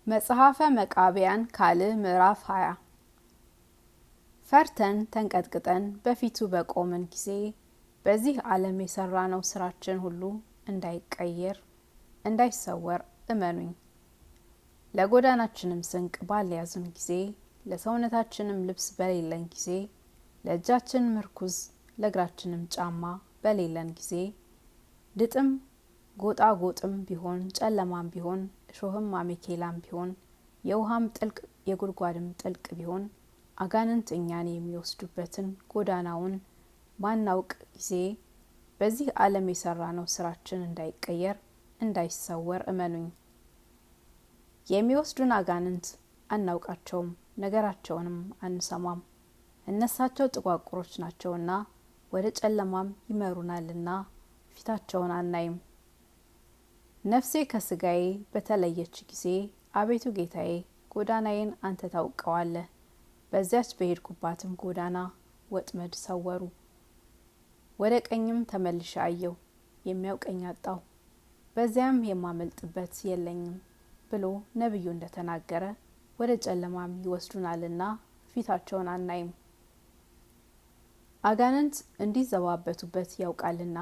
መጽሐፈ መቃብያን ካልዕ ምዕራፍ 20 ፈርተን ተንቀጥቅጠን በፊቱ በቆምን ጊዜ በዚህ ዓለም የሰራነው ስራችን ሁሉ እንዳይቀየር እንዳይሰወር እመኑኝ። ለጎዳናችንም ስንቅ ባልያዝን ጊዜ፣ ለሰውነታችንም ልብስ በሌለን ጊዜ፣ ለእጃችን ምርኩዝ ለእግራችንም ጫማ በሌለን ጊዜ፣ ድጥም ጎጣጎጥም ቢሆን ጨለማም ቢሆን እሾህም አሜኬላም ቢሆን የውሃም ጥልቅ የጉድጓድም ጥልቅ ቢሆን አጋንንት እኛን የሚወስዱበትን ጎዳናውን ማናውቅ ጊዜ በዚህ ዓለም የሰራነው ስራችን እንዳይቀየር እንዳይሰወር እመኑኝ። የሚወስዱን አጋንንት አናውቃቸውም፣ ነገራቸውንም አንሰማም። እነሳቸው ጥቋቁሮች ናቸውና ወደ ጨለማም ይመሩናልና ፊታቸውን አናይም። ነፍሴ ከስጋዬ በተለየች ጊዜ አቤቱ ጌታዬ ጎዳናዬን አንተ ታውቀዋለህ። በዚያች በሄድኩባትም ጎዳና ወጥመድ ሰወሩ። ወደ ቀኝም ተመልሼ አየሁ፣ የሚያውቀኝ አጣሁ፣ በዚያም የማመልጥበት የለኝም ብሎ ነቢዩ እንደተናገረ ወደ ጨለማም ይወስዱናልና ፊታቸውን አናይም። አጋንንት እንዲዘባበቱበት ያውቃልና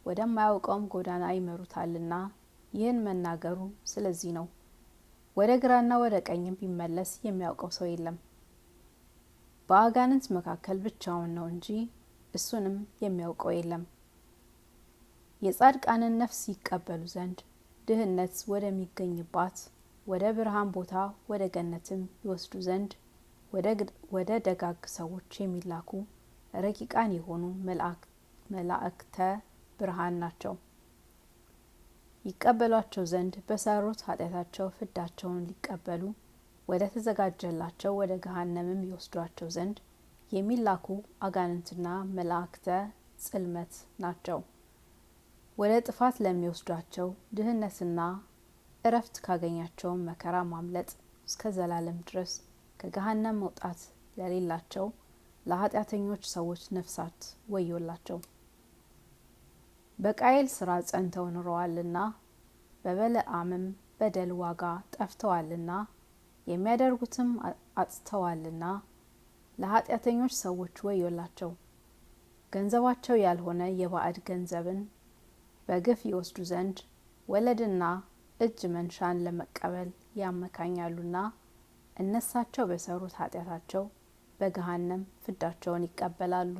ወደማያውቀውም ጎዳና ይመሩታልና ይህን መናገሩ ስለዚህ ነው። ወደ ግራና ወደ ቀኝም ቢመለስ የሚያውቀው ሰው የለም። በአጋንንት መካከል ብቻውን ነው እንጂ እሱንም የሚያውቀው የለም። የጻድቃንን ነፍስ ይቀበሉ ዘንድ ድህነት ወደሚገኝባት ወደ ብርሃን ቦታ ወደ ገነትም ይወስዱ ዘንድ ወደ ደጋግ ሰዎች የሚላኩ ረቂቃን የሆኑ መላእክተ ብርሃን ናቸው። ይቀበሏቸው ዘንድ በሰሩት ኃጢአታቸው ፍዳቸውን ሊቀበሉ ወደ ተዘጋጀላቸው ወደ ገሃነምም ይወስዷቸው ዘንድ የሚላኩ አጋንንትና መላእክተ ጽልመት ናቸው። ወደ ጥፋት ለሚወስዷቸው ድህነትና እረፍት ካገኛቸውም መከራ ማምለጥ እስከ ዘላለም ድረስ ከገሃነም መውጣት ለሌላቸው ለኃጢአተኞች ሰዎች ነፍሳት ወዮላቸው። በቃየል ስራ ጸንተው ኑረዋልና በበለዓምም በደል ዋጋ ጠፍተዋልና የሚያደርጉትም አጥተዋልና ለኃጢአተኞች ሰዎች ወዮላቸው። ገንዘባቸው ያልሆነ የባዕድ ገንዘብን በግፍ ይወስዱ ዘንድ ወለድና እጅ መንሻን ለመቀበል ያመካኛሉና እነሳቸው በሰሩት ኃጢአታቸው በገሃነም ፍዳቸውን ይቀበላሉ።